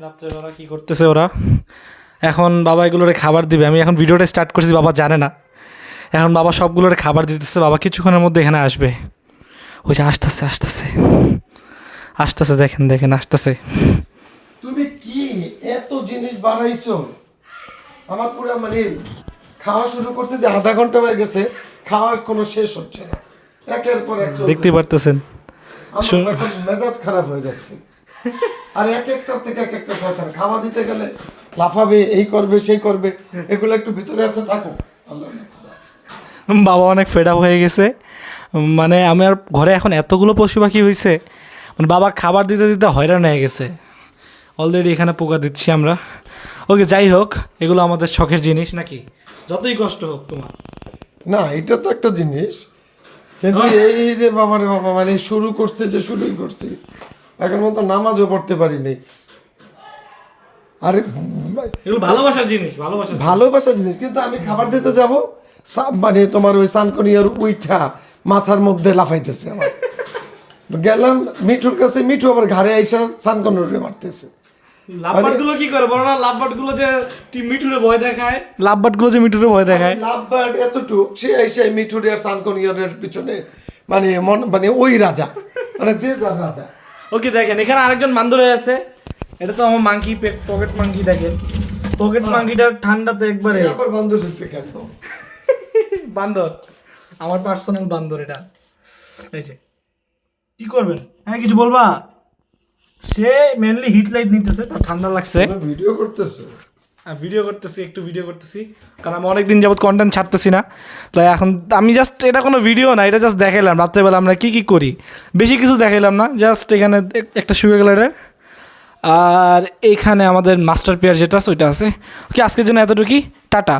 রাত্রেবেলা কি করতেছে ওরা? এখন বাবা এগুলোরে খাবার দিবে। আমি এখন ভিডিওটা স্টার্ট করছি, বাবা জানে না। এখন বাবা সবগুলোরে খাবার দিতেছে। বাবা কিছুক্ষণের মধ্যে এখানে আসবে। ওই যে আসতেছে আসতেছে আসতেছে, দেখেন দেখেন আসতেছে। তুমি কি এত জিনিস বানাইছো? আমার পুরো মানে খাওয়া শুরু করছে যে আধা ঘন্টা হয়ে গেছে, খাওয়ার কোনো শেষ হচ্ছে না, একের পর এক চলতেছে। দেখতে পারতেছেন আমার এখন মেজাজ খারাপ হয়ে যাচ্ছে। আর এক একটার থেকে এক একটা কথা, খাওয়া দিতে গেলে লাফাবে, এই করবে সেই করবে, এগুলো একটু ভিতরে আছে থাকুক। আল্লাহ বাবা অনেক ফেড আপ হয়ে গেছে। মানে আমার ঘরে এখন এতগুলো পশু পাখি হয়েছে, মানে বাবা খাবার দিতে দিতে হয়রান হয়ে গেছে। অলরেডি এখানে পোকা দিচ্ছি আমরা। ওকে, যাই হোক, এগুলো আমাদের শখের জিনিস নাকি, যতই কষ্ট হোক তোমার। না, এটা তো একটা জিনিস, কিন্তু এই রে বাবা রে বাবা, মানে শুরু করছে যে শুরুই করছি, এখন মতো নামাজও পড়তে পারিনি। আরে এগুলো ভালোবাসার জিনিস, ভালোবাসার জিনিস, কিন্তু আমি খাবার দিতে যাব, মানে তোমার ওই সানকনিয়ার উইঠা মাথার মধ্যে লাফাইতেছে আমার। গেলাম মিঠুর কাছে, মিঠু আবার ঘাড়ে আইসা সানকনিয়ারে মারতেছে। লাভবাট গুলো কি করে বলো না? লাভবাট গুলো যে মিঠুরে ভয় দেখায়, লাভবাট গুলো যে মিঠুরে ভয় দেখায়। লাভবার্ড এতটুক, সে আইসা মিঠুর আর সানকনিয়ারের পিছনে মানে মানে ওই রাজা, মানে যে যার রাজা। ওকে, দেখেন এখানে আরেকজন বান্দর আছে। এটা তো আমার মাংকি, পকেট মাংকি। দেখেন পকেট মাংকিটা ঠান্ডাতে একবারে আবার বন্ধ হচ্ছে কেন? বান্দর, আমার পার্সোনাল বান্দর এটা। এই যে কি করবেন, হ্যাঁ কিছু বলবা? সে মেনলি হিট লাইট নিতেছে, তার ঠান্ডা লাগছে। ভিডিও করতেছে, ভিডিও করতেছি, একটু ভিডিও করতেছি, কারণ আমি অনেকদিন যাবত কন্টেন্ট ছাড়তেছি না। তাই এখন আমি জাস্ট, এটা কোনো ভিডিও না, এটা জাস্ট দেখাইলাম রাত্রেবেলা আমরা কী কী করি। বেশি কিছু দেখাইলাম না, জাস্ট এখানে একটা শুয়ে গেলারের, আর এইখানে আমাদের মাস্টার পেয়ার যেটা আছে ওইটা আছে। ওকে, আজকের জন্য এতটুকুই, টাটা।